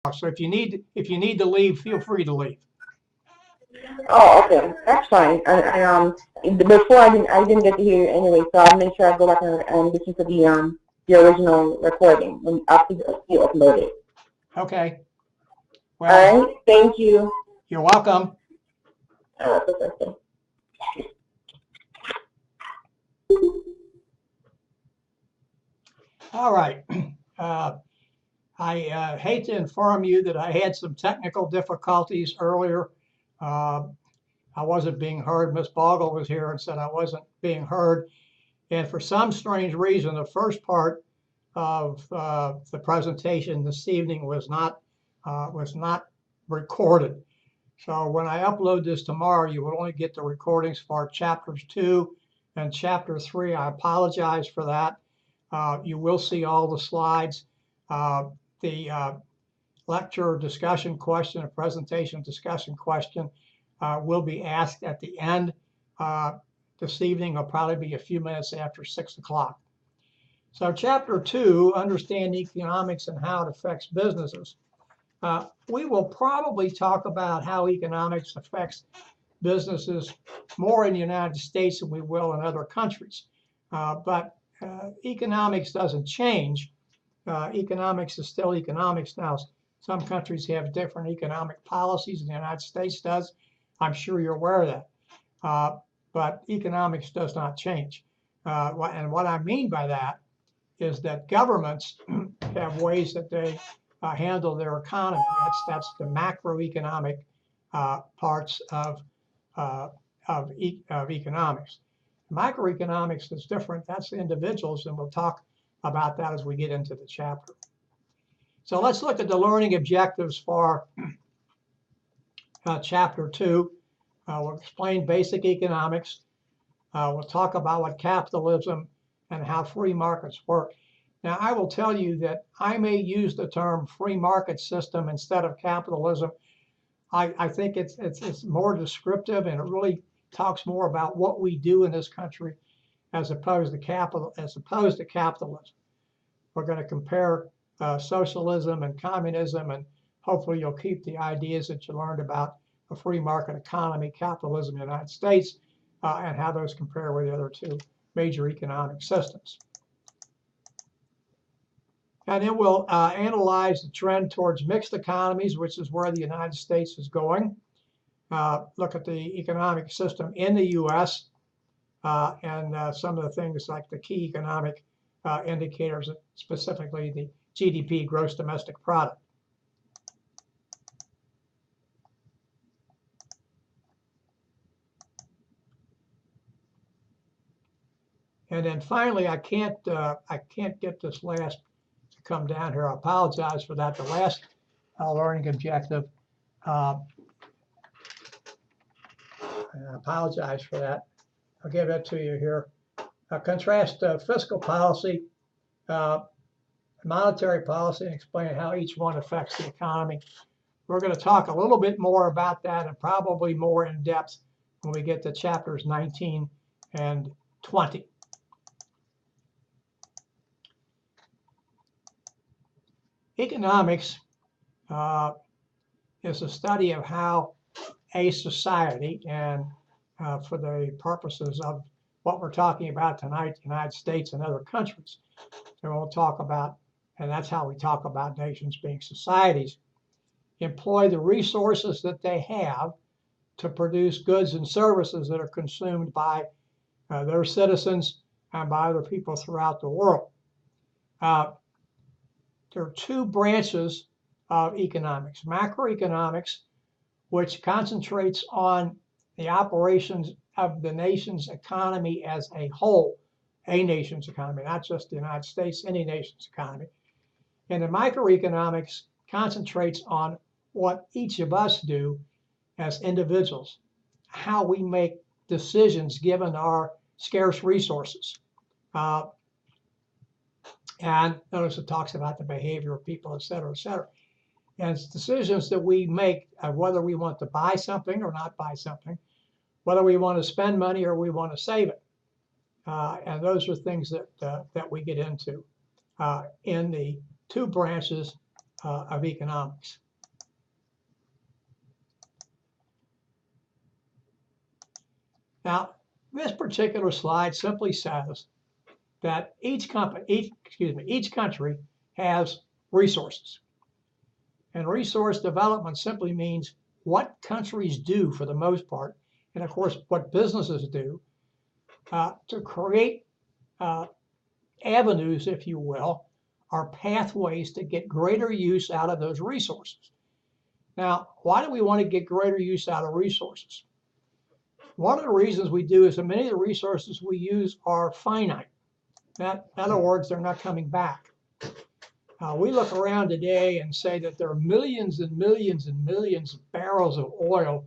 So if you need to leave, feel free to leave. Oh, okay, that's fine. Before I didn't get to hear you anyway, so I'll make sure I go back and listen to the original recording when after you upload it. Okay. Well, All right, thank you. you're welcome. Professor. All right. Uh, I hate to inform you that I had some technical difficulties earlier. Uh, I wasn't being heard. Miss Bogle was here and said I wasn't being heard. And for some strange reason, the first part of the presentation this evening was not recorded. So when I upload this tomorrow, you will only get the recordings for chapters 2 and chapter 3. I apologize for that. You will see all the slides. The lecture discussion question, a presentation discussion question will be asked at the end. This evening will probably be a few minutes after 6 o'clock. So chapter 2, understand economics and how it affects businesses. We will probably talk about how economics affects businesses more in the United States than we will in other countries. But economics doesn't change. Economics is still economics now. Some countries have different economic policies than the United States does. I'm sure you're aware of that. But economics does not change. And what I mean by that is that governments have ways that they handle their economy. That's the macroeconomic parts of economics. Microeconomics is different. That's the individuals, and we'll talk about that as we get into the chapter. So let's look at the learning objectives for chapter 2. We'll explain basic economics. We'll talk about what capitalism and how free markets work. Now, I will tell you that I may use the term free market system instead of capitalism. I think it's more descriptive, and it really talks more about what we do in this country as opposed to capitalism. We're going to compare socialism and communism, and hopefully you'll keep the ideas that you learned about a free market economy, capitalism in the United States, and how those compare with the other two major economic systems. And then we'll analyze the trend towards mixed economies, which is where the United States is going. Look at the economic system in the U.S. And some of the things like the key economic indicators, specifically the GDP, gross domestic product. And then finally, I can't get this last to come down here. I apologize for that. The last learning objective. I apologize for that. I'll give it to you here. Contrast fiscal policy, monetary policy, and explain how each one affects the economy. We're going to talk a little bit more about that and probably more in depth when we get to chapters 19 and 20. Economics is a study of how a society, and for the purposes of what we're talking about tonight, the United States and other countries, and we'll talk about, and that's how we talk about nations being societies, employ the resources that they have to produce goods and services that are consumed by their citizens and by other people throughout the world. There are two branches of economics. Macroeconomics, which concentrates on the operations of the nation's economy as a whole, a nation's economy, not just the United States, any nation's economy. And the microeconomics concentrates on what each of us do as individuals, how we make decisions given our scarce resources. And notice it talks about the behavior of people, et cetera, et cetera. And it's decisions that we make of whether we want to buy something or not buy something, whether we want to spend money or we want to save it. And those are things that we get into in the two branches of economics. Now, this particular slide simply says that each country has resources. And resource development simply means what countries do for the most part, and of course what businesses do to create avenues, if you will, or pathways to get greater use out of those resources. Now, why do we want to get greater use out of resources? One of the reasons we do is that many of the resources we use are finite. In other words, they're not coming back. We look around today and say that there are millions and millions and millions of barrels of oil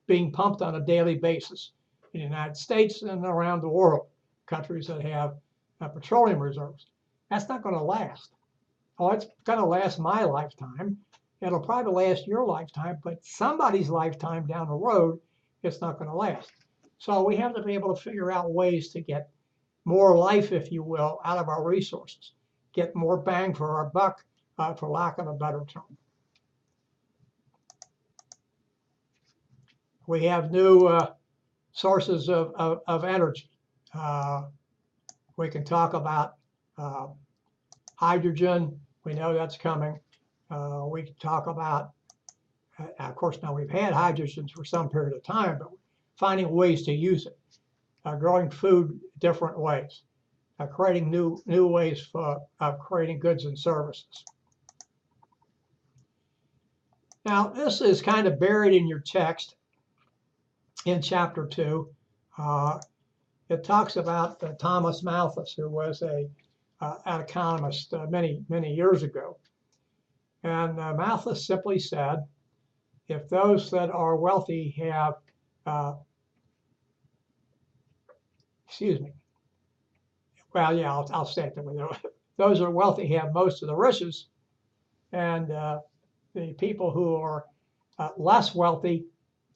being pumped on a daily basis in the United States and around the world, countries that have petroleum reserves. That's not going to last. Oh, it's going to last my lifetime. It'll probably last your lifetime, but somebody's lifetime down the road, it's not going to last. So we have to be able to figure out ways to get more life, if you will, out of our resources, get more bang for our buck, for lack of a better term. We have new sources of energy. We can talk about hydrogen. We know that's coming. We can talk about, of course, now we've had hydrogen for some period of time, but finding ways to use it, growing food different ways, creating new ways of creating goods and services. Now, this is kind of buried in your text in chapter 2. It talks about Thomas Malthus, who was an economist many years ago. And Malthus simply said, if those that are wealthy have, I'll say it that way. Those that are wealthy have most of the riches, and the people who are less wealthy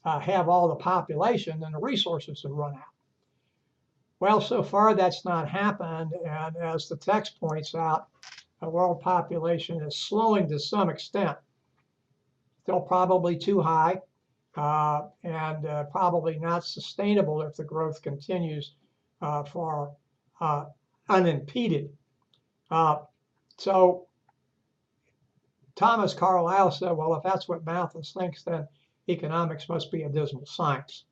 have all the population, and the resources have run out. Well, so far that's not happened, and as the text points out, the world population is slowing to some extent. Still probably too high, and probably not sustainable if the growth continues for unimpeded. So Thomas Carlyle said, well, if that's what Malthus thinks, then economics must be a dismal science.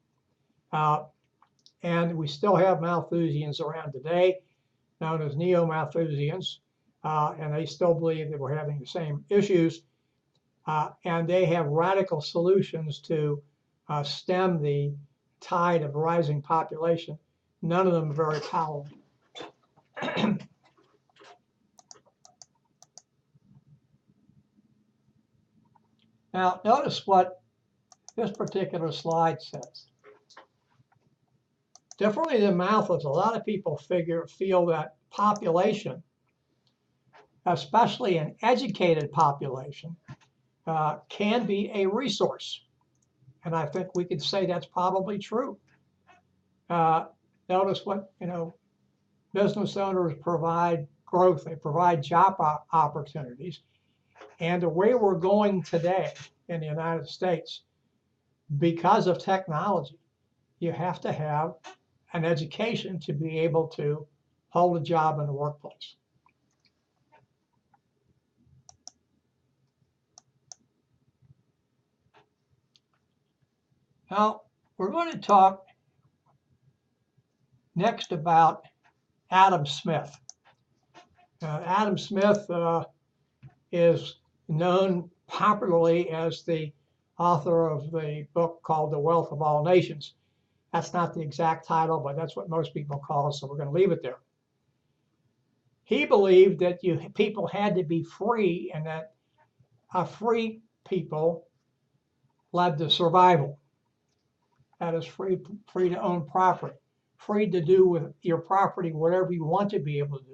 And we still have Malthusians around today, known as neo-Malthusians, and they still believe that we're having the same issues. And they have radical solutions to stem the tide of rising population. None of them are very palatable. Now, notice what this particular slide says. Differently than Malthus, a lot of people feel that population, especially an educated population, can be a resource. And I think we could say that's probably true. Notice what, business owners provide growth, they provide job opportunities. And the way we're going today in the United States, because of technology, you have to have an education to be able to hold a job in the workplace. Now, we're going to talk next about Adam Smith. Adam Smith is known popularly as the author of the book called The Wealth of All Nations. That's not the exact title, but that's what most people call it, so we're going to leave it there. He believed that people had to be free, and that a free people led to survival. That is free to own property, free to do with your property whatever you want to be able to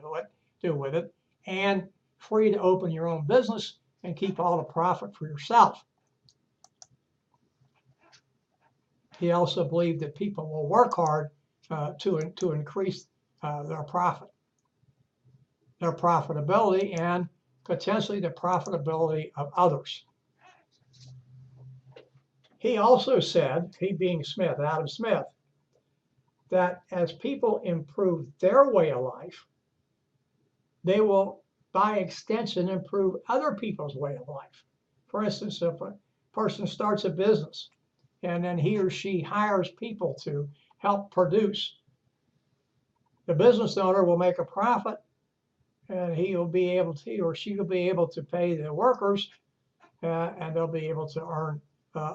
do with it, and free to open your own business and keep all the profit for yourself. He also believed that people will work hard to increase their profitability, and potentially the profitability of others. He also said, he being Smith, Adam Smith, that as people improve their way of life, they will, by extension, improve other people's way of life. For instance, if a person starts a business and then he or she hires people to help produce, the business owner will make a profit, and he or she will be able to pay the workers, and they'll be able to earn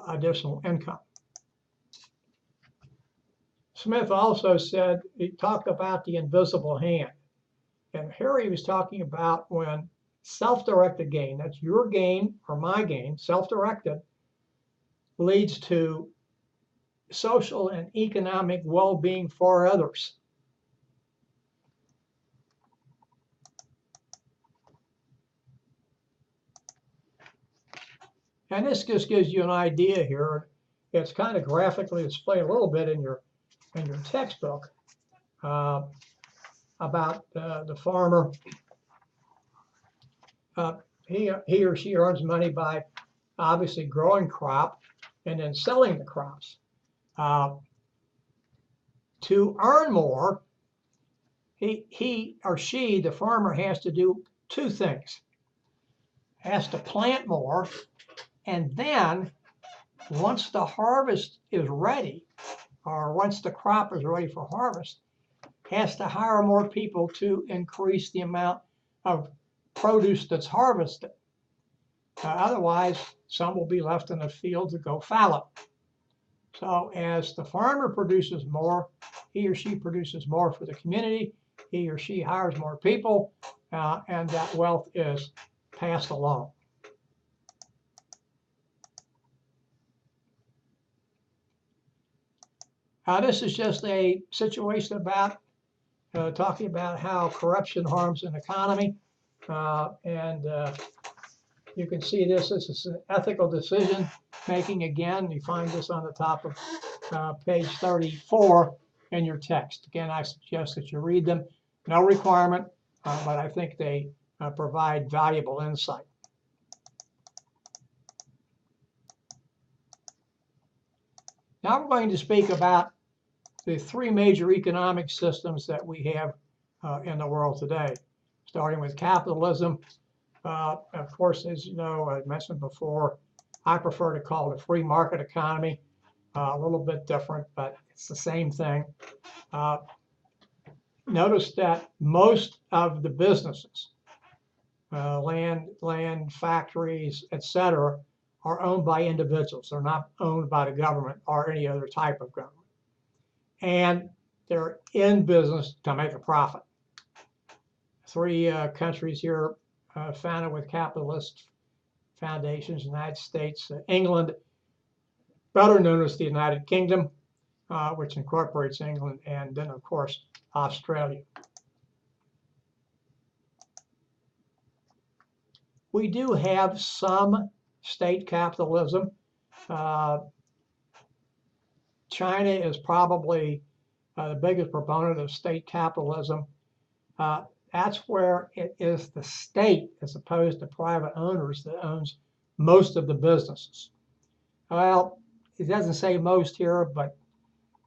additional income. Smith also said, he talked about the invisible hand. And here he was talking about when self-directed gain, that's your gain or my gain, self-directed, leads to social and economic well-being for others. And this just gives you an idea here. It's kind of graphically displayed a little bit in your textbook about the farmer. He or she earns money by obviously growing crop and then selling the crops. To earn more, he or she, the farmer, has to do two things. Has to plant more, and then once the harvest is ready, or once the crop is ready for harvest, has to hire more people to increase the amount of produce that's harvested. Otherwise, some will be left in the field to go fallow. So as the farmer produces more, he or she produces more for the community, he or she hires more people, and that wealth is passed along. This is just a situation about talking about how corruption harms an economy. You can see this is an ethical decision making. Again, you find this on the top of page 34 in your text. Again, I suggest that you read them. No requirement, but I think they provide valuable insight. Now we're going to speak about the three major economic systems that we have in the world today, starting with capitalism. Of course, as you know, I mentioned before, I prefer to call it a free market economy. A little bit different, but it's the same thing. Notice that most of the businesses, land, factories, etc., are owned by individuals. They're not owned by the government or any other type of government. And they're in business to make a profit. Three countries here founded with capitalist foundations: United States, England, better known as the United Kingdom, which incorporates England, and then, of course, Australia. We do have some state capitalism. China is probably the biggest proponent of state capitalism. That's where it is the state, as opposed to private owners, that owns most of the businesses. Well, it doesn't say most here, but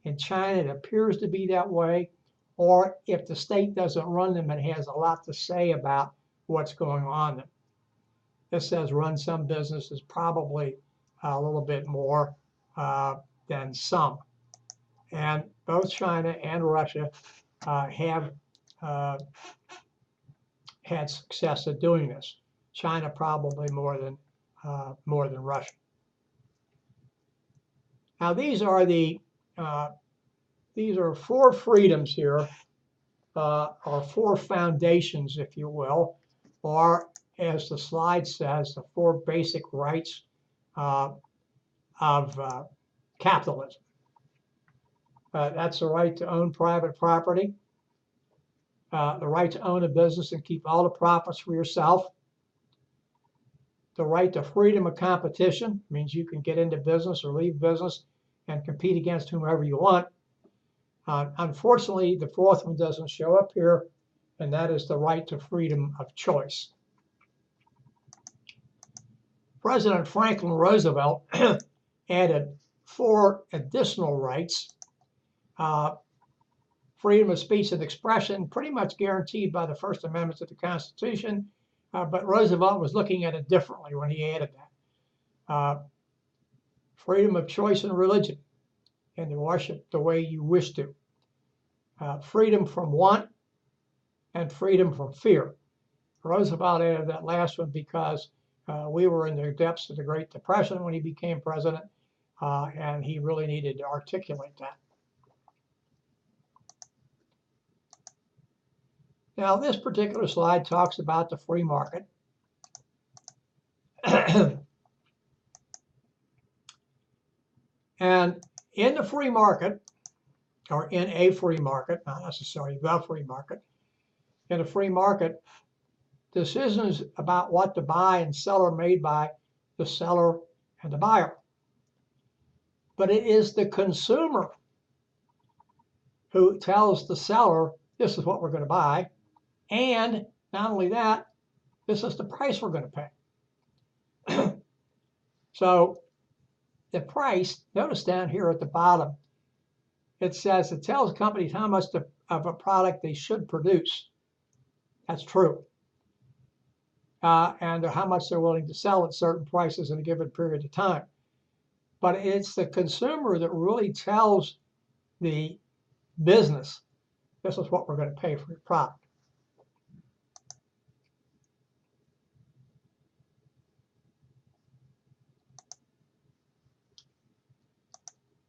in China it appears to be that way. Or if the state doesn't run them, it has a lot to say about what's going on there. This says run some businesses, probably a little bit more than some. And both China and Russia have had success at doing this. China probably more than Russia. Now these are four freedoms here, or four foundations, if you will, or as the slide says, the four basic rights of capitalism. That's the right to own private property, the right to own a business and keep all the profits for yourself, the right to freedom of competition, means you can get into business or leave business and compete against whomever you want. Unfortunately, the fourth one doesn't show up here, and that is the right to freedom of choice. President Franklin Roosevelt added 4 additional rights. Freedom of speech and expression, pretty much guaranteed by the First Amendment to the Constitution, but Roosevelt was looking at it differently when he added that. Freedom of choice in religion and to worship the way you wish to. Freedom from want and freedom from fear. Roosevelt added that last one because we were in the depths of the Great Depression when he became president, and he really needed to articulate that. Now, this particular slide talks about the free market. And in the free market, or in a free market, not necessarily the free market, in a free market, decisions about what to buy and sell are made by the seller and the buyer. But it is the consumer who tells the seller, this is what we're going to buy. And not only that, this is the price we're going to pay. So the price, notice down here at the bottom, it says it tells companies how much of a product they should produce. That's true. And how much they're willing to sell at certain prices in a given period of time. But it's the consumer that really tells the business, this is what we're going to pay for your product.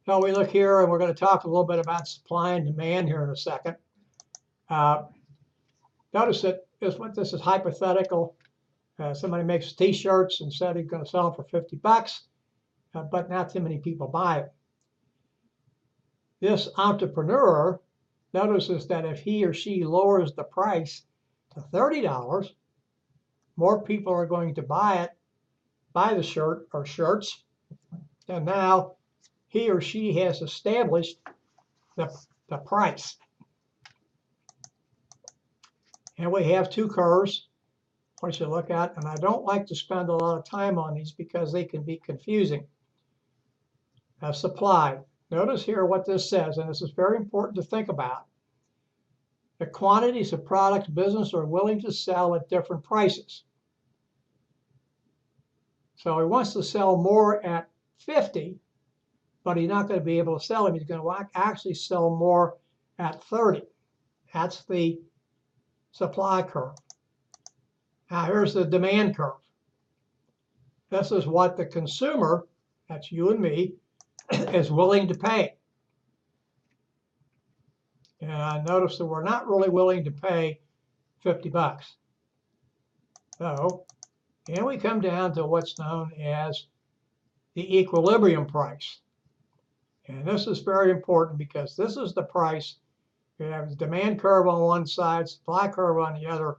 Now we look here, and we're going to talk a little bit about supply and demand here in a second. Notice that this is hypothetical. Somebody makes T-shirts and said he's going to sell them for 50 bucks, but not too many people buy it. This entrepreneur notices that if he or she lowers the price to $30, more people are going to buy the shirt or shirts, and now he or she has established the price. And we have 2 curves I want you to look at, and I don't like to spend a lot of time on these because they can be confusing. Supply. Notice here what this says, and this is very important to think about. The quantities of products businesses are willing to sell at different prices. So he wants to sell more at 50, but he's not going to be able to sell them. He's going to actually sell more at 30. That's the supply curve. Now here's the demand curve. This is what the consumer, that's you and me, is willing to pay. And notice that we're not really willing to pay 50 bucks. So, and we come down to what's known as the equilibrium price. And this is very important because this is the price. We have the demand curve on one side, supply curve on the other,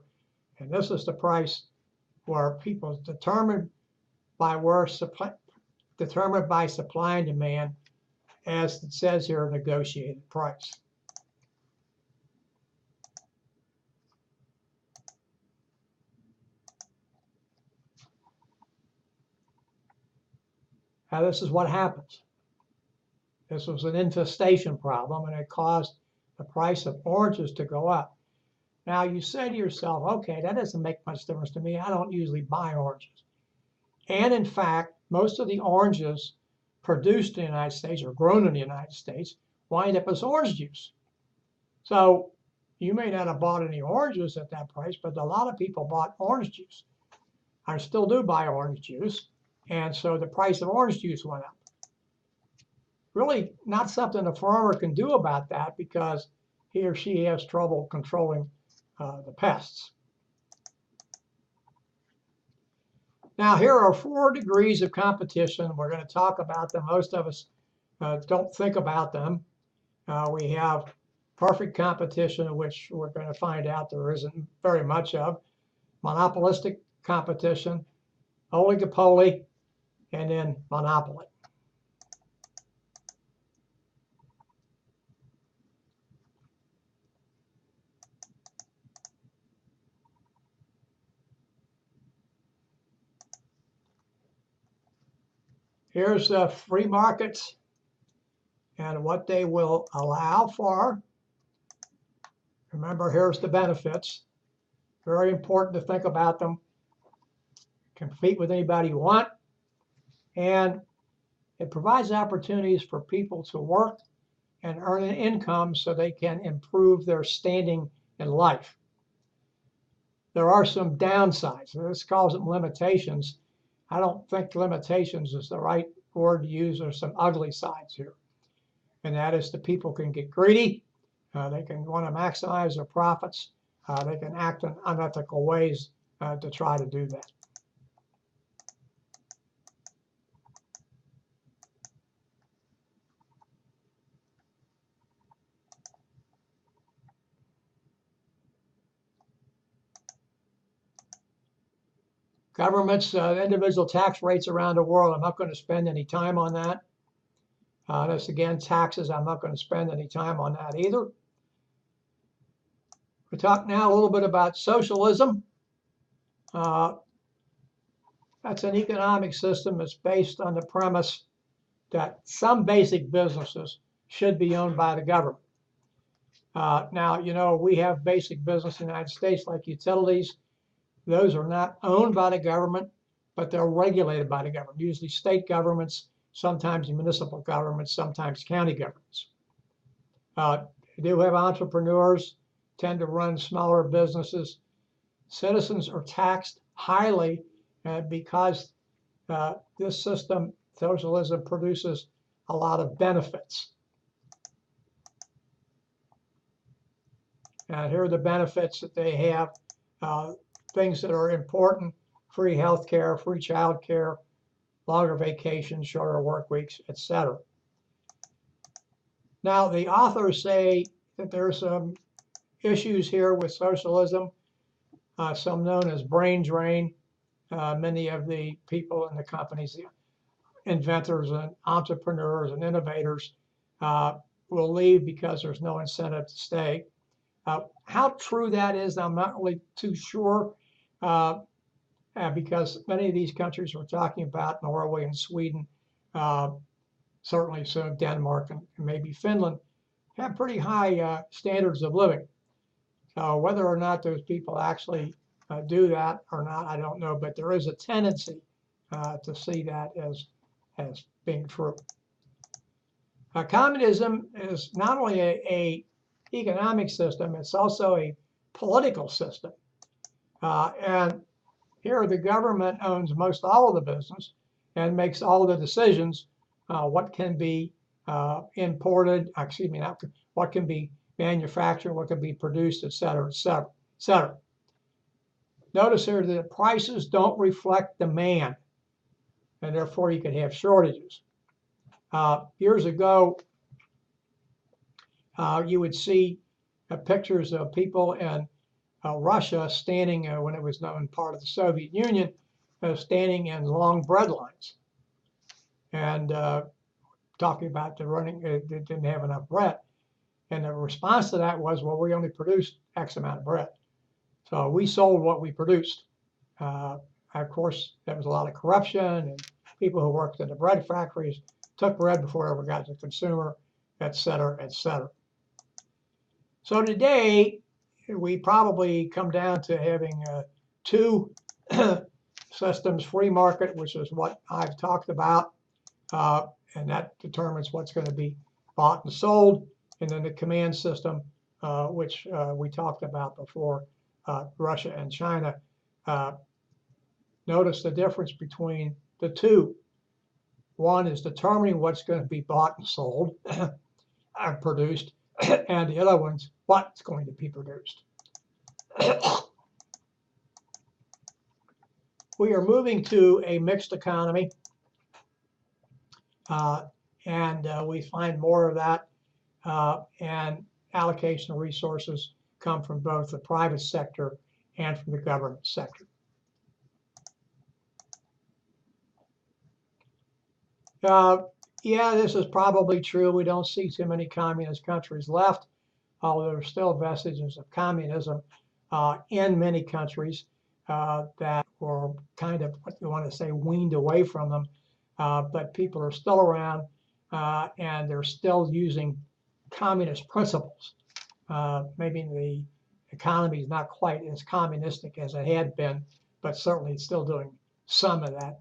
and this is the price where people determined by supply and demand, as it says here, negotiated price. Now this is what happens. This was an infestation problem, and it caused the price of oranges to go up. Now you say to yourself, okay, that doesn't make much difference to me. I don't usually buy oranges. And in fact, most of the oranges produced in the United States or grown in the United States wind up as orange juice. So you may not have bought any oranges at that price, but a lot of people bought orange juice. I still do buy orange juice. And so the price of orange juice went up. Really not something a farmer can do about that because he or she has trouble controlling the pests. Now here are 4 degrees of competition. We're going to talk about them. Most of us don't think about them. We have perfect competition, which we're going to find out there isn't very much of. Monopolistic competition, oligopoly, and then monopoly. Here's the free markets and what they will allow for. Remember, here's the benefits. Very important to think about them. Compete with anybody you want. And it provides opportunities for people to work and earn an income so they can improve their standing in life. There are some downsides. This calls them limitations. I don't think limitations is the right word to use. There's some ugly sides here. And that is the people can get greedy. They can want to maximize their profits. They can act in unethical ways to try to do that. Governments, individual tax rates around the world, I'm not going to spend any time on that. This again, taxes, I'm not going to spend any time on that either. We talk now a little bit about socialism. That's an economic system that's based on the premise that some basic businesses should be owned by the government. Now, you know, we have basic business in the United States like utilities. Those are not owned by the government, but they're regulated by the government, usually state governments, sometimes municipal governments, sometimes county governments. They do have entrepreneurs, tend to run smaller businesses. Citizens are taxed highly because this system, socialism, produces a lot of benefits. And here are the benefits that they have. Things that are important: free health care, free child care, longer vacations, shorter work weeks, etc. Now, the authors say that there's some issues here with socialism, some known as brain drain. Many of the people in the companies, the inventors and entrepreneurs and innovators, will leave because there's no incentive to stay. How true that is, I'm not really too sure, because many of these countries we're talking about, Norway and Sweden, certainly so Denmark and maybe Finland, have pretty high standards of living. Whether or not those people actually do that or not, I don't know, but there is a tendency to see that as being true. Communism is not only a economic system, it's also a political system. And here the government owns most all of the business and makes all the decisions, what can be imported, what can be manufactured, what can be produced, et cetera, et cetera, et cetera. Notice here that prices don't reflect demand, and therefore you can have shortages. Years ago, you would see pictures of people in Russia standing, when it was known part of the Soviet Union, standing in long bread lines and talking about the running, they didn't have enough bread. And the response to that was, well, we only produced X amount of bread. So we sold what we produced. Of course, there was a lot of corruption, and people who worked in the bread factories took bread before it ever got to the consumer, et cetera, et cetera. So today, we probably come down to having two systems: free market, which is what I've talked about, and that determines what's going to be bought and sold, and then the command system, which we talked about before, Russia and China. Notice the difference between the two. One is determining what's going to be bought and sold and produced, and the other one's what's going to be produced. We are moving to a mixed economy, and we find more of that, and allocation of resources come from both the private sector and from the government sector. Yeah, this is probably true. We don't see too many communist countries left, although there are still vestiges of communism in many countries that were kind of, what you want to say, weaned away from them but people are still around, and they're still using communist principles. Maybe the economy is not quite as communistic as it had been, but certainly it's still doing some of that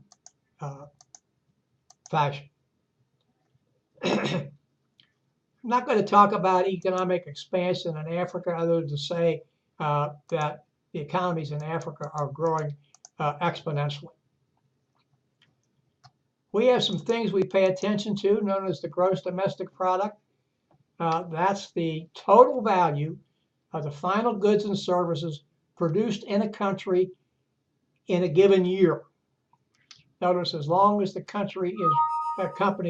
fashion. I'm not going to talk about economic expansion in Africa other than to say that the economies in Africa are growing exponentially. We have some things we pay attention to known as the gross domestic product. That's the total value of the final goods and services produced in a country in a given year. Notice, as long as the company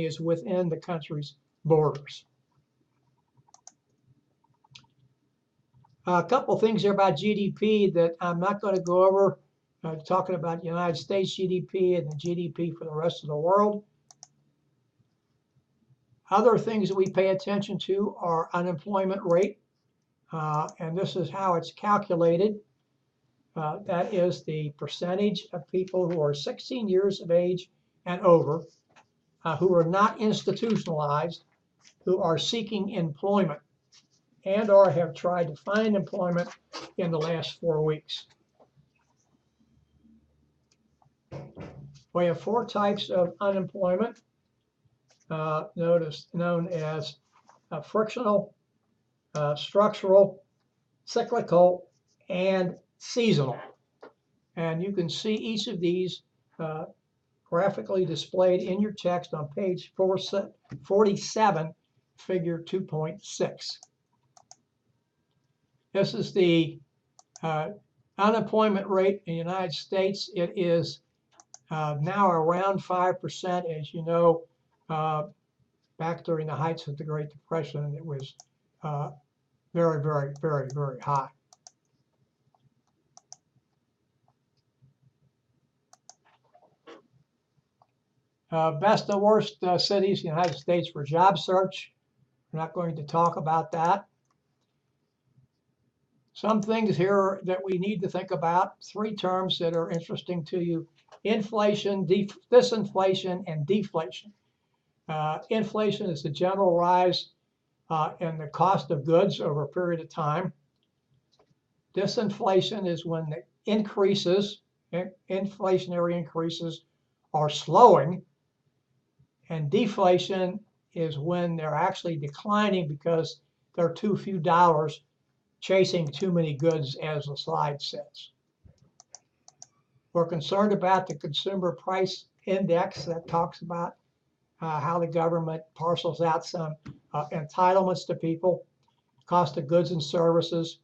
is within the country's borders. A couple things here about GDP that I'm not going to go over, talking about United States GDP and the GDP for the rest of the world. Other things that we pay attention to are unemployment rate, and this is how it's calculated. That is the percentage of people who are 16 years of age and over, who are not institutionalized, who are seeking employment and or have tried to find employment in the last 4 weeks. We have 4 types of unemployment, known as frictional, structural, cyclical, and seasonal. And you can see each of these graphically displayed in your text on page 47, figure 2.6. This is the unemployment rate in the United States. It is now around 5%. As you know, back during the heights of the Great Depression, it was very, very, very, very high. Best and worst cities in the United States for job search. We're not going to talk about that. Some things here that we need to think about. 3 terms that are interesting to you: inflation, disinflation, and deflation. Inflation is the general rise in the cost of goods over a period of time. Disinflation is when the inflationary increases are slowing. And deflation is when they're actually declining because there are too few dollars chasing too many goods, as the slide says. We're concerned about the consumer price index that talks about how the government parcels out some entitlements to people, cost of goods and services,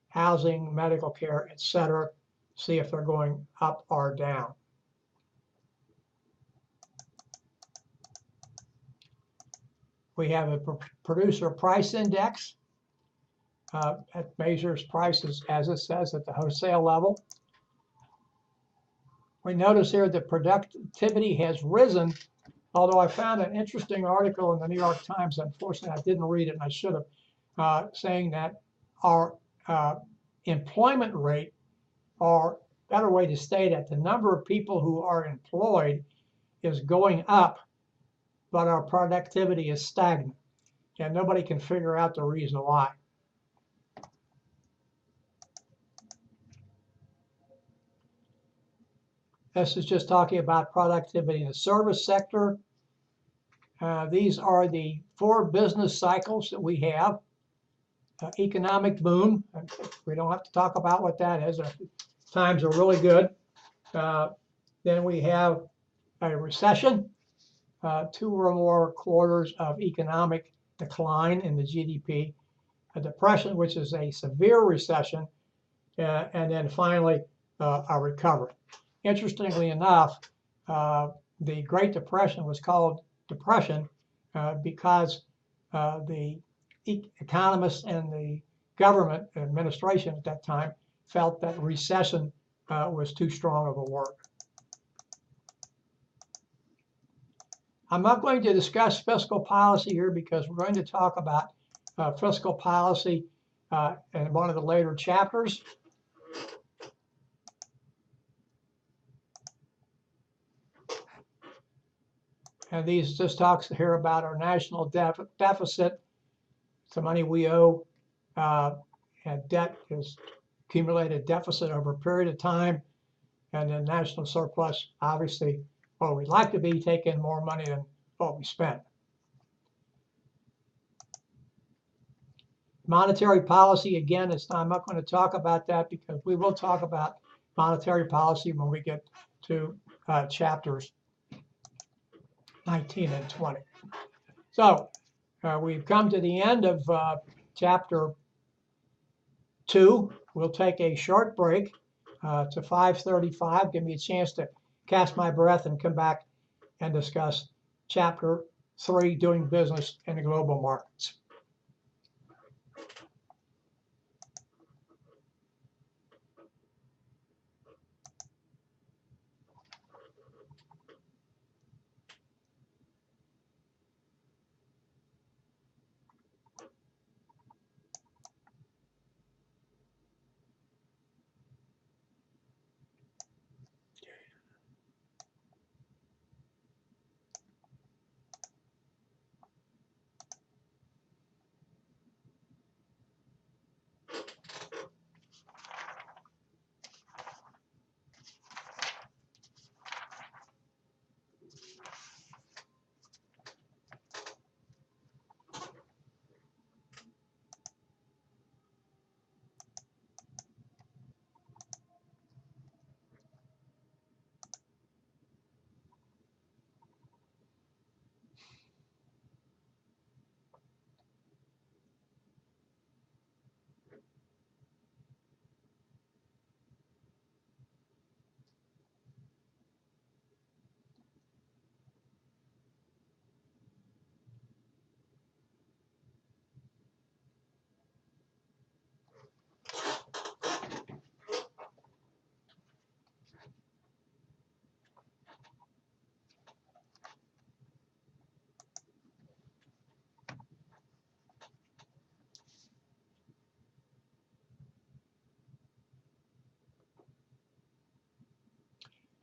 housing, medical care, etc. See if they're going up or down. We have a producer price index that measures prices, as it says, at the wholesale level. We notice here that productivity has risen, although I found an interesting article in the New York Times. Unfortunately, I didn't read it, and I should have, saying that our employment rate, or better way to state it, the number of people who are employed is going up, but our productivity is stagnant, and nobody can figure out the reason why. This is just talking about productivity in the service sector. These are the 4 business cycles that we have. Economic boom, we don't have to talk about what that is. Times are really good. Then we have a recession, 2 or more quarters of economic decline in the GDP, a depression, which is a severe recession, and then finally a recovery. Interestingly enough, the Great Depression was called depression because the economists and the government administration at that time felt that recession was too strong of a word. I'm not going to discuss fiscal policy here because we're going to talk about fiscal policy in one of the later chapters. And these just talks here about our national deficit, the money we owe, and debt is accumulated deficit over a period of time. And then national surplus, obviously, well, we'd like to be taking more money than what we spent. Monetary policy, again, I'm not going to talk about that because we will talk about monetary policy when we get to chapters 19 and 20. So we've come to the end of chapter 2. We'll take a short break to 5:35. Give me a chance to catch my breath and come back and discuss chapter 3, doing business in the global markets.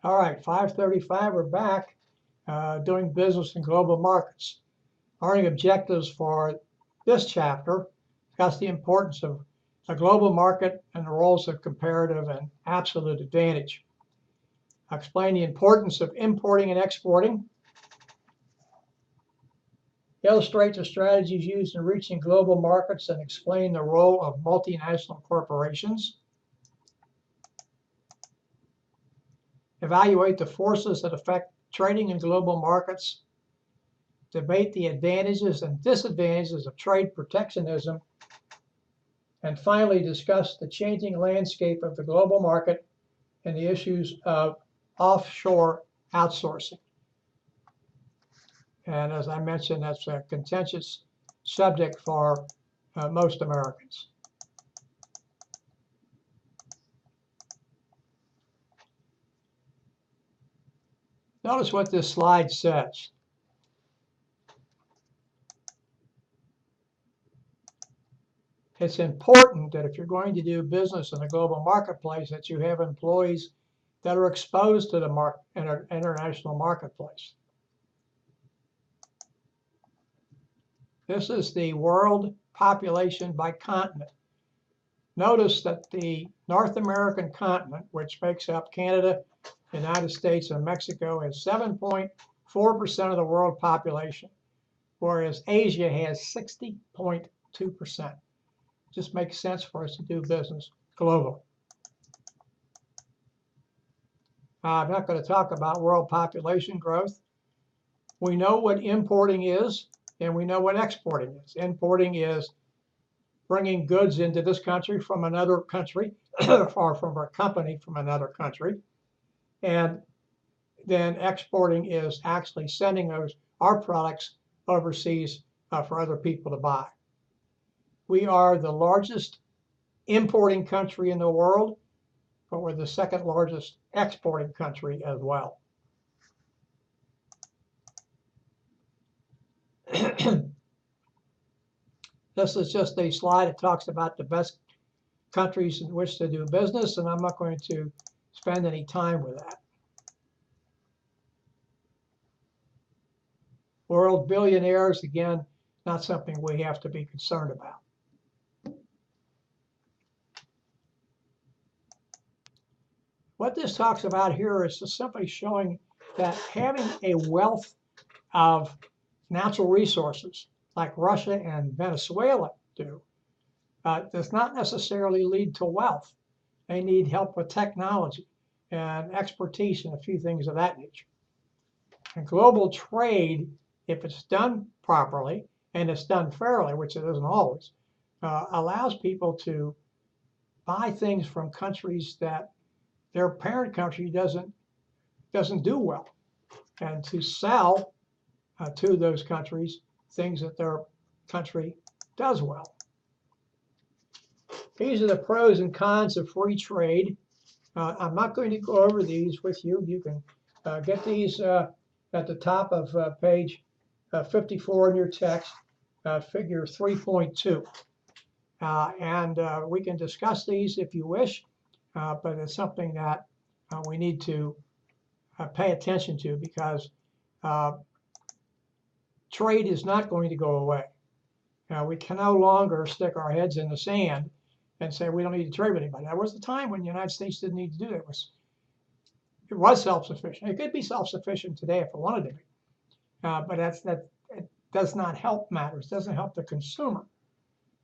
All right, 5:35, we're back doing business in global markets. Our objectives for this chapter discuss the importance of a global market and the roles of comparative and absolute advantage. I'll explain the importance of importing and exporting, illustrate the strategies used in reaching global markets, and explain the role of multinational corporations. Evaluate the forces that affect trading in global markets, debate the advantages and disadvantages of trade protectionism, and finally discuss the changing landscape of the global market and the issues of offshore outsourcing. And as I mentioned, that's a contentious subject for most Americans. Notice what this slide says. It's important that if you're going to do business in the global marketplace, that you have employees that are exposed to the international marketplace. This is the world population by continent. Notice that the North American continent, which makes up Canada, the United States, and Mexico, has 7.4% of the world population, whereas Asia has 60.2%. Just makes sense for us to do business globally. I'm not going to talk about world population growth. We know what importing is, and we know what exporting is. Importing is bringing goods into this country from another country, or from a company from another country. And then exporting is actually sending our products overseas for other people to buy. We are the largest importing country in the world, but we're the second largest exporting country as well. This is just a slide that talks about the best countries in which to do business, and I'm not going to spend any time with that. world billionaires, again, not something we have to be concerned about. What this talks about here is just simply showing that having a wealth of natural resources like Russia and Venezuela do does not necessarily lead to wealth. They need help with technology and expertise and a few things of that nature. And global trade, if it's done properly and it's done fairly, which it isn't always, allows people to buy things from countries that their parent country doesn't do well, and to sell to those countries things that their country does well. These are the pros and cons of free trade. I'm not going to go over these with you. You can get these at the top of page 54 in your text, figure 3.2. And we can discuss these if you wish, but it's something that we need to pay attention to, because trade is not going to go away. We can no longer stick our heads in the sand and say we don't need to trade with anybody. There was a time when the United States didn't need to do that. It was self-sufficient. It could be self-sufficient today if it wanted to be, but it does not help matters. It doesn't help the consumer.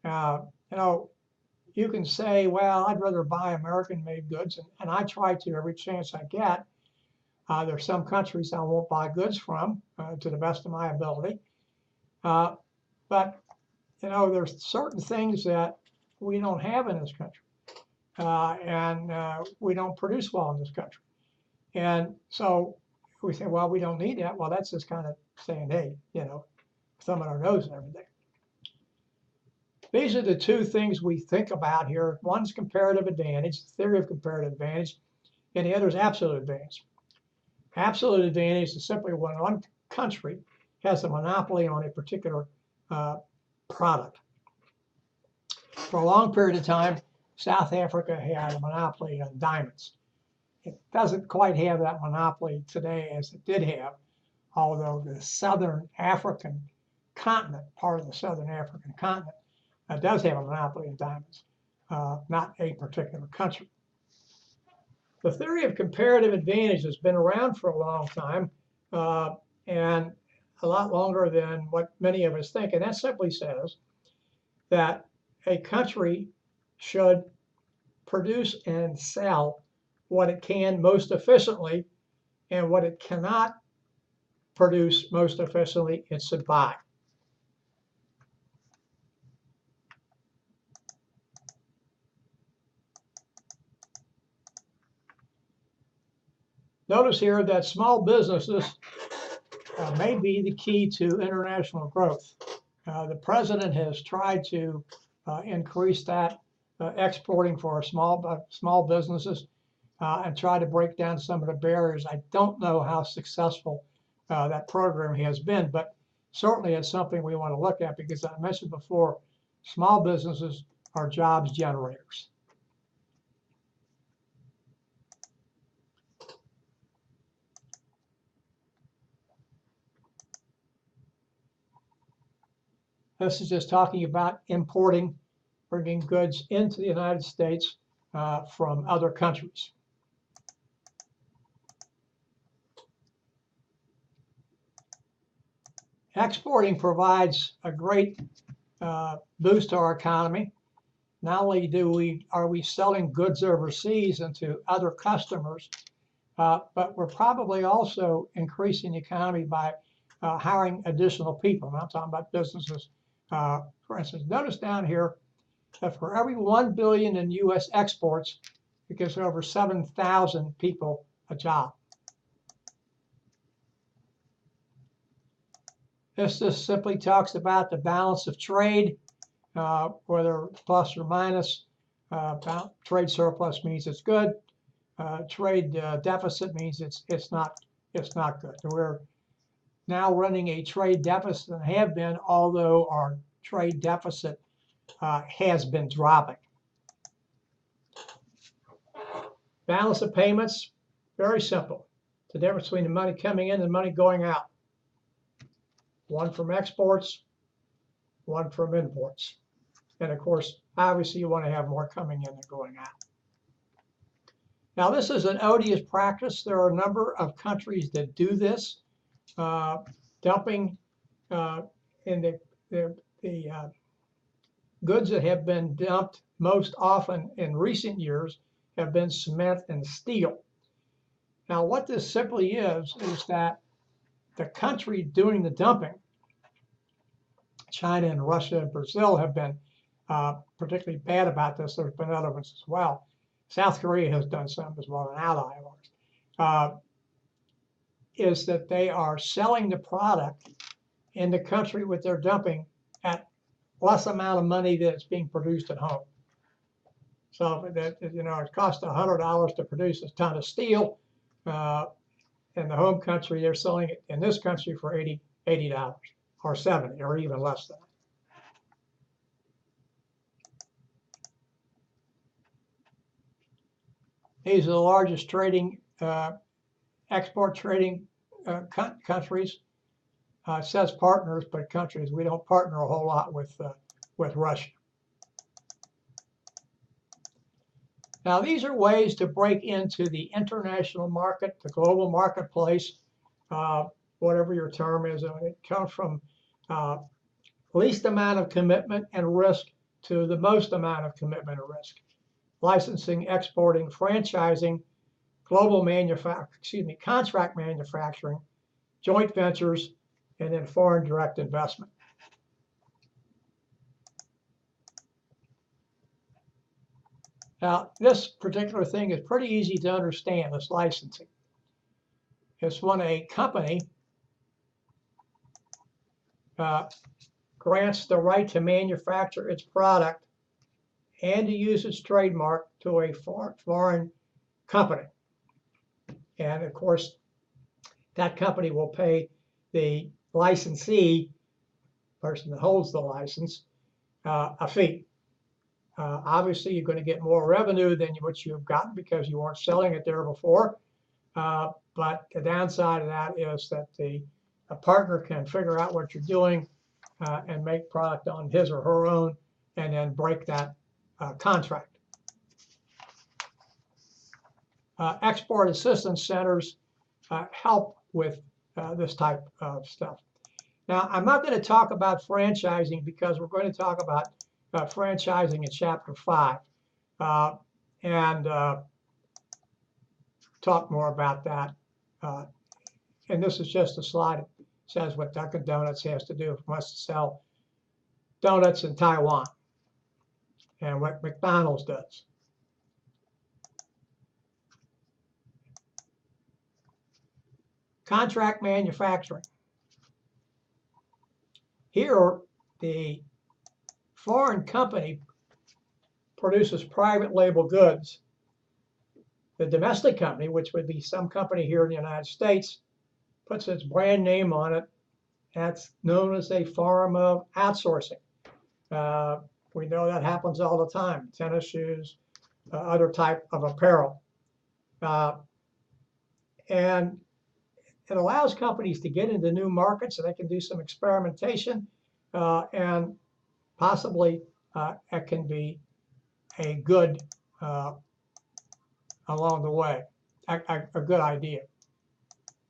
You can say, well, I'd rather buy American-made goods, and I try to every chance I get. There's some countries I won't buy goods from to the best of my ability. But there's certain things that we don't have in this country, and we don't produce well in this country. And so we say, well, we don't need that. Well, that's just kind of saying, hey, thumbing our nose and everything. These are the two things we think about here. One's comparative advantage, the theory of comparative advantage, and the other is absolute advantage. Absolute advantage is simply when one country has a monopoly on a particular product. For a long period of time, South Africa had a monopoly on diamonds. It doesn't quite have that monopoly today as it did have, although the Southern African continent, part of the Southern African continent, does have a monopoly on diamonds, not a particular country. The theory of comparative advantage has been around for a long time, and a lot longer than what many of us think. And that simply says that a country should produce and sell what it can most efficiently, and what it cannot produce most efficiently, it should buy. Notice here that small businesses may be the key to international growth. The president has tried to increase that exporting for small businesses and try to break down some of the barriers. I don't know how successful that program has been, but certainly it's something we want to look at, because I mentioned before, small businesses are jobs generators. This is just talking about importing, bringing goods into the United States from other countries. Exporting provides a great boost to our economy. Not only are we selling goods overseas into other customers, but we're probably also increasing the economy by hiring additional people. I'm not talking about businesses. For instance, notice down here that for every 1 billion in U.S. exports, it gives over 7,000 people a job. This just simply talks about the balance of trade, whether plus or minus. Trade surplus means it's good. Trade deficit means it's not good. We're now running a trade deficit, and have been, although our trade deficit has been dropping. Balance of payments, very simple. The difference between the money coming in and the money going out. one from exports, one from imports. And of course, obviously you want to have more coming in than going out. Now, this is an odious practice. There are a number of countries that do this, dumping in the goods that have been dumped most often in recent years have been cement and steel. Now, what this simply is that the country doing the dumping, China and Russia and Brazil, have been particularly bad about this. There's been other ones as well. South Korea has done some as well, an ally of ours, is that they are selling the product in the country with their dumping at less amount of money than it's being produced at home. So that, you know, it costs $100 to produce a ton of steel. In the home country, they're selling it in this country for $80 or $70 or even less than that. These are the largest trading, export trading countries. It says partners, but countries. We don't partner a whole lot with Russia. Now, these are ways to break into the international market, the global marketplace, whatever your term is. It comes from least amount of commitment and risk to the most amount of commitment and risk. Licensing, exporting, franchising, global contract manufacturing, joint ventures, and then foreign direct investment. Now, this particular thing is pretty easy to understand, this licensing. It's when a company grants the right to manufacture its product and to use its trademark to a foreign company. And of course, that company will pay the licensee, person that holds the license, a fee. Obviously, you're going to get more revenue than what you've gotten because you weren't selling it there before. But the downside of that is that a partner can figure out what you're doing and make product on his or her own and then break that contract. Export assistance centers help with this type of stuff. Now, I'm not going to talk about franchising because we're going to talk about franchising in Chapter 5 and talk more about that. And this is just a slide that says what Dunkin' Donuts has to do if it wants to sell donuts in Taiwan and what McDonald's does. Contract manufacturing. Here, the foreign company produces private label goods. The domestic company, which would be some company here in the United States, puts its brand name on it. That's known as a form of outsourcing. We know that happens all the time. Tennis shoes, other type of apparel. And it allows companies to get into new markets so they can do some experimentation and possibly it can be a good along the way, a good idea.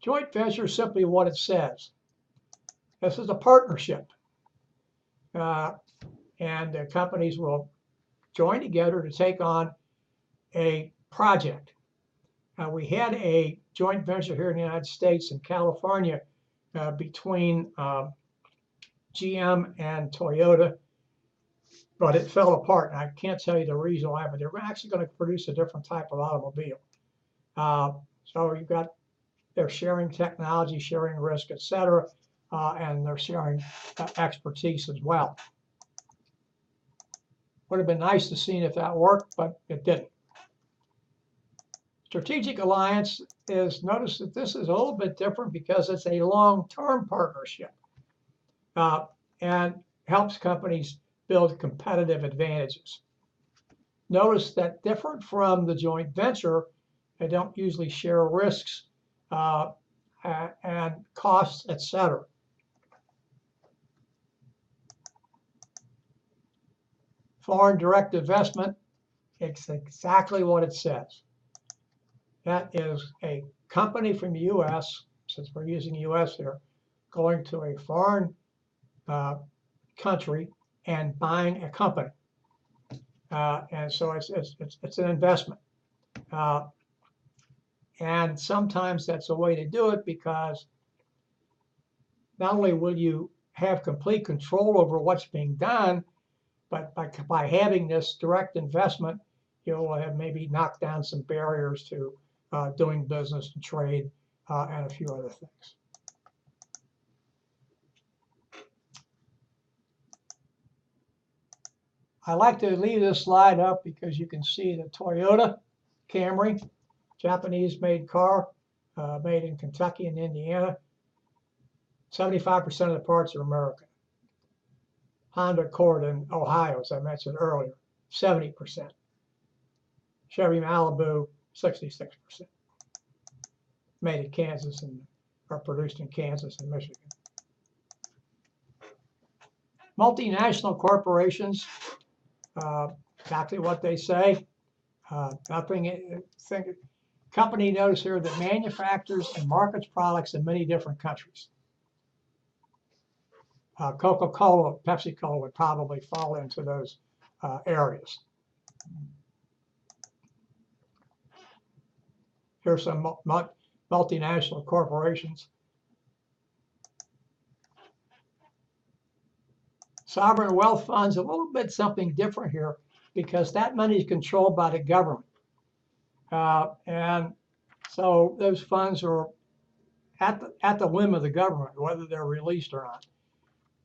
Joint venture is simply what it says. This is a partnership. And the companies will join together to take on a project. We had a joint venture here in the United States in California between GM and Toyota, but it fell apart. And I can't tell you the reason why, but they're actually going to produce a different type of automobile. So you've got, they're sharing technology, sharing risk, etc., and they're sharing expertise as well. Would have been nice to see if that worked, but it didn't. Strategic alliance is, notice that this is a little bit different because it's a long-term partnership and helps companies build competitive advantages. Notice that different from the joint venture, they don't usually share risks and costs, etc. foreign direct investment, it's exactly what it says. That is a company from the U.S., since we're using U.S. here, going to a foreign country and buying a company. And so it's an investment. And sometimes that's a way to do it, because not only will you have complete control over what's being done, but by having this direct investment, you'll have maybe knocked down some barriers to doing business and trade and a few other things. I like to leave this slide up because you can see the Toyota Camry, Japanese-made car, made in Kentucky and Indiana. 75% of the parts are American. Honda Accord in Ohio, as I mentioned earlier, 70%. Chevy Malibu, 66%. Made in Kansas and are produced in Kansas and Michigan. Multinational corporations, exactly what they say. Company notice here that manufactures and markets products in many different countries. Coca-Cola, Pepsi-Cola would probably fall into those areas. Here's some multinational corporations. Sovereign wealth funds, a little bit something different here, because that money is controlled by the government. And so those funds are at the whim of the government, whether they're released or not.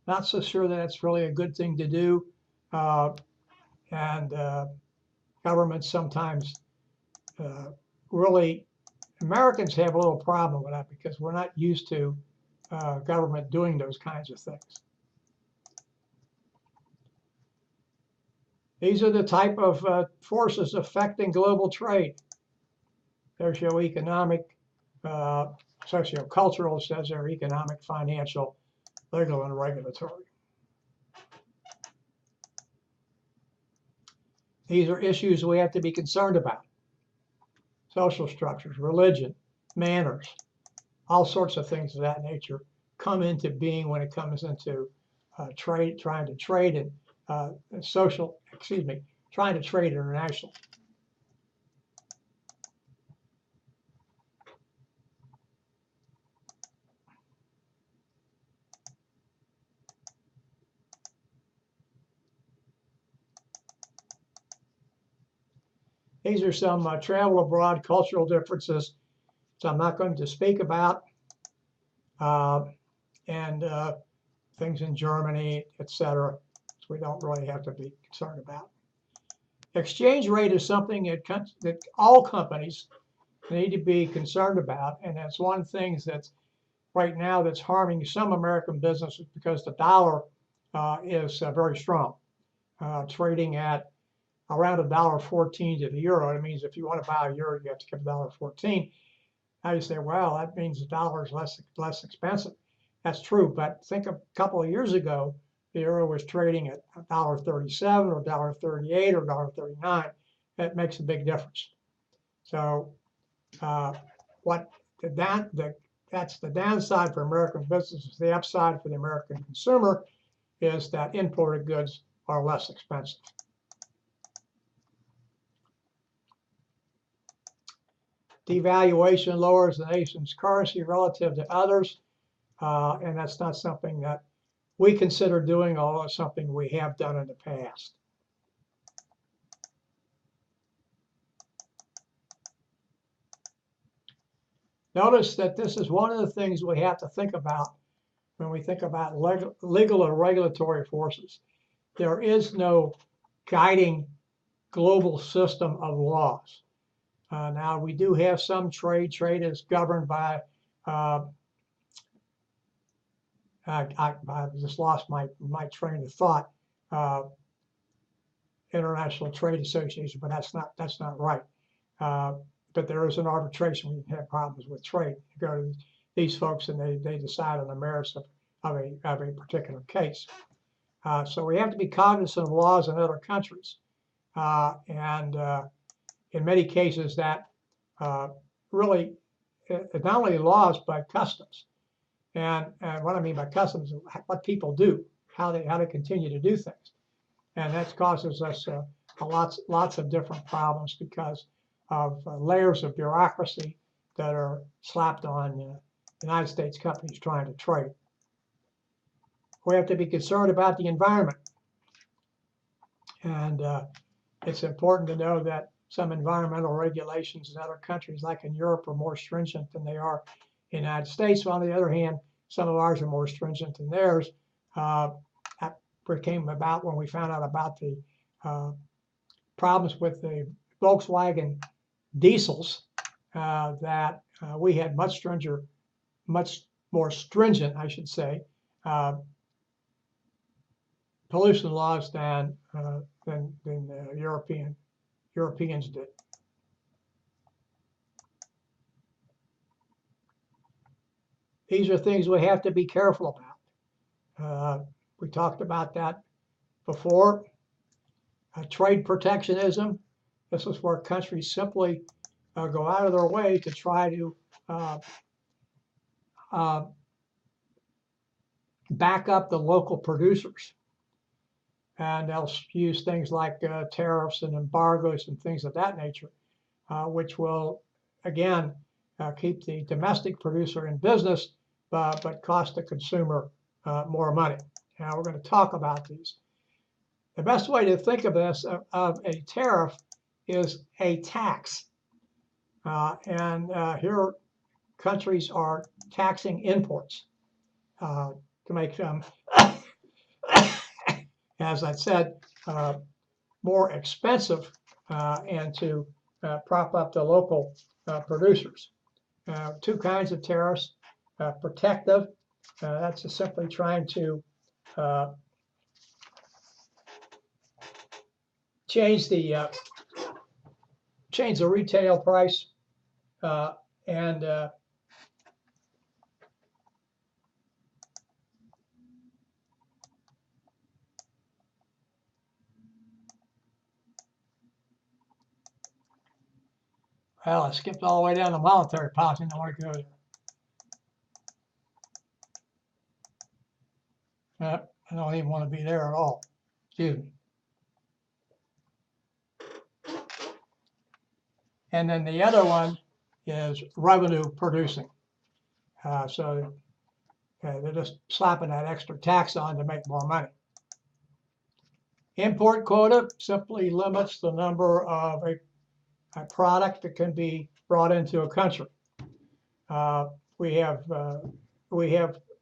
Not so sure that that's really a good thing to do. Governments sometimes really, Americans have a little problem with that, because we're not used to government doing those kinds of things. These are the type of forces affecting global trade. There's your economic, sociocultural, says there, economic, financial, legal, and regulatory. These are issues we have to be concerned about. Social structures, religion, manners, all sorts of things of that nature come into being when it comes into trade, trying to trade and trying to trade internationally. These are some travel abroad cultural differences, so I'm not going to speak about, things in Germany, etc. So we don't really have to be concerned about. Exchange rate is something that all companies need to be concerned about, and that's one thing that's right now that's harming some American businesses, because the dollar is very strong, trading at around $1.14 to the euro. It means if you want to buy a euro, you have to give $1.14. Now you say, well, that means the dollar is less expensive. That's true, but think a couple of years ago, the euro was trading at $1.37 or $1.38 or $1.39. That makes a big difference. So that's the downside for American businesses. The upside for the American consumer is that imported goods are less expensive. Devaluation lowers the nation's currency relative to others, and that's not something that we consider doing, although it's something we have done in the past. Notice that this is one of the things we have to think about when we think about legal and regulatory forces. There is no guiding global system of laws. Now, we do have some trade. Trade is governed by, I just lost my train of thought, International Trade Association, but that's not right. But there is an arbitration when you have problems with trade. You go to these folks and they decide on the merits of a particular case. So we have to be cognizant of laws in other countries. And in many cases that really, not only laws, but customs. And what I mean by customs is what people do, how they continue to do things. And that causes us lots of different problems because of layers of bureaucracy that are slapped on United States companies trying to trade. We have to be concerned about the environment. And it's important to know that some environmental regulations in other countries, like in Europe, are more stringent than they are in the United States. On the other hand, some of ours are more stringent than theirs. That came about when we found out about the problems with the Volkswagen diesels, that we had much more stringent, I should say, pollution laws than Europeans did. These are things we have to be careful about. We talked about that before. Trade protectionism. This is where countries simply go out of their way to try to back up the local producers. And they'll use things like tariffs and embargoes and things of that nature, which will, again, keep the domestic producer in business, but cost the consumer more money. Now, we're going to talk about these. The best way to think of this, of a tariff, is a tax. And here, countries are taxing imports to make them, as I said, more expensive and to prop up the local producers. Two kinds of tariffs: protective, that's just simply trying to change the retail price, and well, I skipped all the way down to monetary policy. I want to go there. I don't even want to be there at all. Excuse me. And then the other one is revenue producing. So they're just slapping that extra tax on to make more money. Import quota simply limits the number of a product that can be brought into a country. We have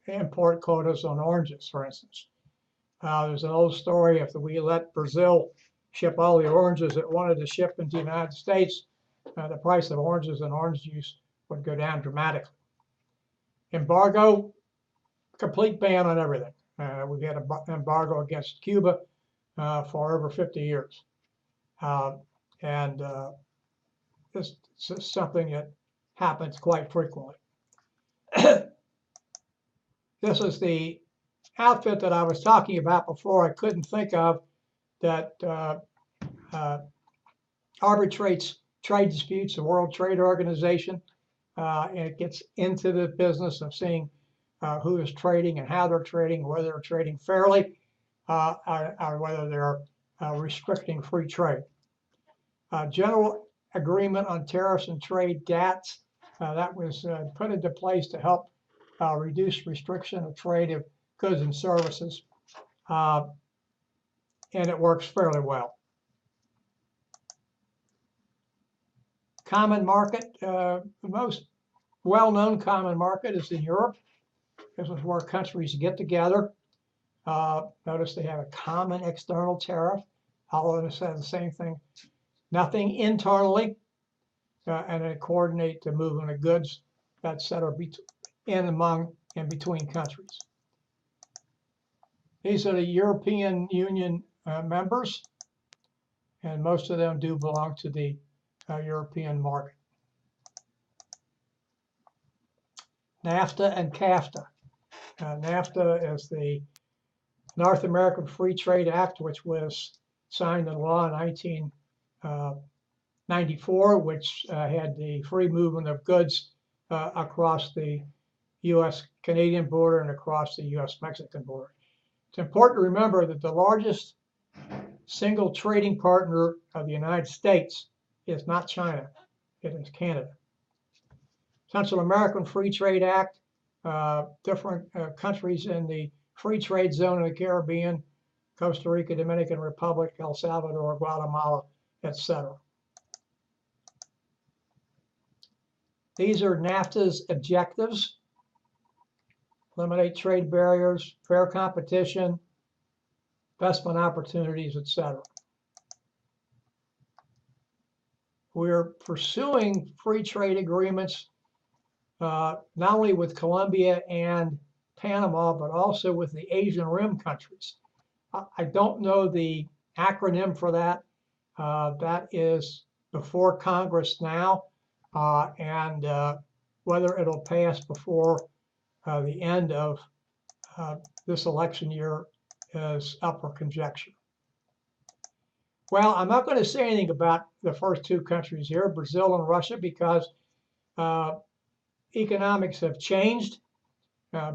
import quotas on oranges, for instance. There's an old story: if we let Brazil ship all the oranges it wanted to ship into the United States, the price of oranges and orange juice would go down dramatically. Embargo, complete ban on everything. We've had an embargo against Cuba for over 50 years. This is something that happens quite frequently. This is the outfit that I was talking about before. I couldn't think of, that arbitrates trade disputes, the World Trade Organization, and it gets into the business of seeing who is trading and how they're trading, whether they're trading fairly or whether they're restricting free trade. General Agreement on Tariffs and Trade, GATS, that was put into place to help reduce restriction of trade of goods and services, and it works fairly well. Common market, the most well-known common market is in Europe. This is where countries get together. Notice they have a common external tariff. All of us have the same thing. Nothing internally, and they coordinate the movement of goods that are in, among, and between countries. These are the European Union members, and most of them do belong to the European market. NAFTA and CAFTA. NAFTA is the North American Free Trade Act, which was signed into law in 1994, which had the free movement of goods across the U.S.-Canadian border and across the U.S.-Mexican border. It's important to remember that the largest single trading partner of the United States is not China, it is Canada. Central American Free Trade Act, different countries in the free trade zone of the Caribbean, Costa Rica, Dominican Republic, El Salvador, Guatemala, etc. These are NAFTA's objectives: eliminate trade barriers, fair competition, investment opportunities, etc. We're pursuing free trade agreements not only with Colombia and Panama, but also with the Asian Rim countries. I don't know the acronym for that. That is before Congress now, and whether it'll pass before the end of this election year is up for conjecture. Well, I'm not going to say anything about the first two countries here, Brazil and Russia, because economics have changed.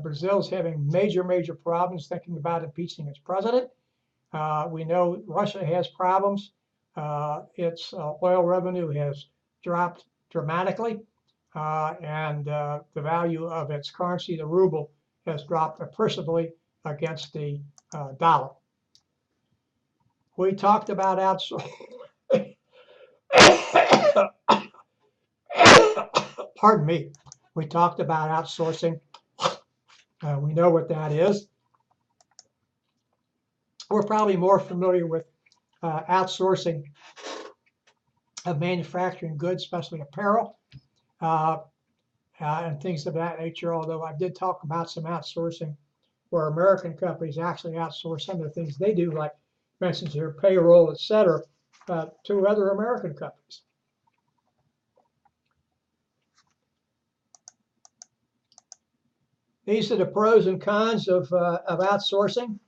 Brazil's having major problems thinking about impeaching its president. We know Russia has problems. Its oil revenue has dropped dramatically, and the value of its currency, the ruble, has dropped appreciably against the dollar. We talked about outsourcing. Pardon me. We talked about outsourcing. We know what that is. We're probably more familiar with outsourcing of manufacturing goods, especially apparel, and things of that nature, although I did talk about some outsourcing where American companies actually outsource some of the things they do, like mentions here, payroll, etc., to other American companies. These are the pros and cons of outsourcing,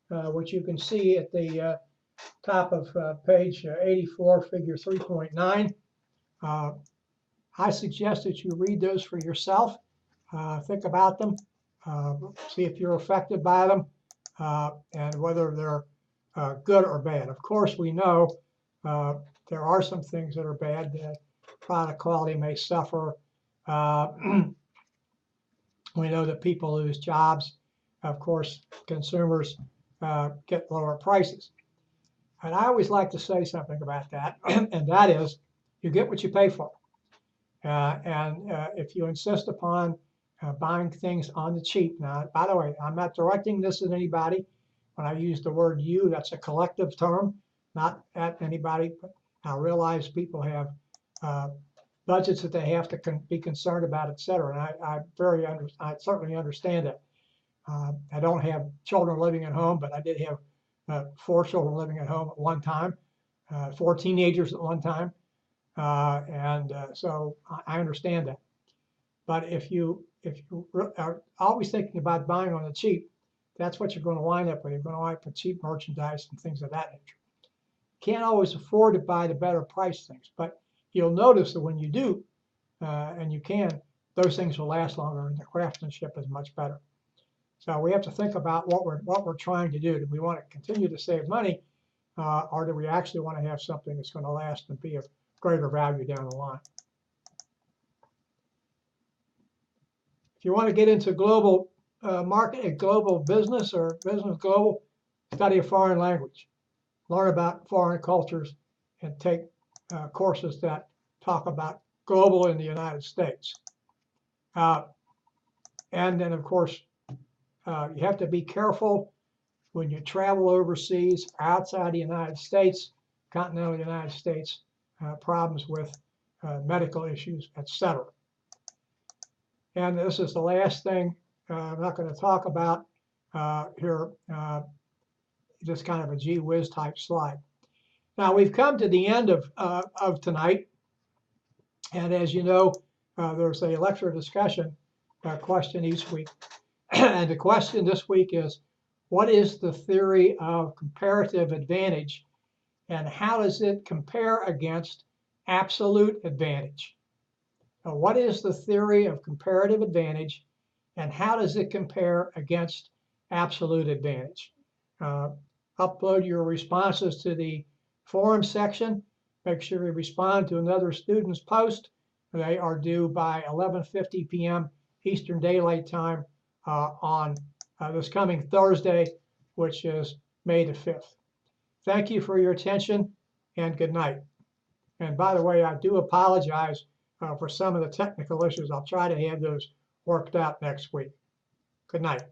which you can see at the top of page 84, figure 3.9. I suggest that you read those for yourself, think about them, see if you're affected by them, and whether they're good or bad. Of course, we know there are some things that are bad. Product quality may suffer. We know that people lose jobs. Of course, consumers get lower prices. And I always like to say something about that, and that is, you get what you pay for. If you insist upon buying things on the cheap, now, by the way, I'm not directing this at anybody. When I use the word you, that's a collective term, not at anybody. But I realize people have budgets that they have to be concerned about, et cetera. And I certainly understand that. I don't have children living at home, but I did have 4 children living at home at one time, 4 teenagers at one time. So I understand that. But if you are always thinking about buying on the cheap, that's what you're going to wind up with. You're going to wind up with cheap merchandise and things of that nature. Can't always afford to buy the better priced things, but you'll notice that when you do, and you can, those things will last longer and the craftsmanship is much better. So we have to think about what we're trying to do. Do we want to continue to save money, or do we actually want to have something that's going to last and be of greater value down the line? If you want to get into global market, global business, or business global, study a foreign language. Learn about foreign cultures and take courses that talk about global in the United States. And then, of course, you have to be careful when you travel overseas, outside the United States, continental United States, problems with medical issues, etc. And this is the last thing I'm not going to talk about here, just kind of a gee whiz type slide. Now we've come to the end of tonight, and as you know, there's a lecture discussion question each week. And the question this week is, what is the theory of comparative advantage and how does it compare against absolute advantage? Now, what is the theory of comparative advantage and how does it compare against absolute advantage? Upload your responses to the forum section. Make sure you respond to another student's post. They are due by 11:50 p.m. Eastern Daylight Time on this coming Thursday, which is May the 5th. Thank you for your attention and good night. And by the way, I do apologize for some of the technical issues. I'll try to have those worked out next week. Good night.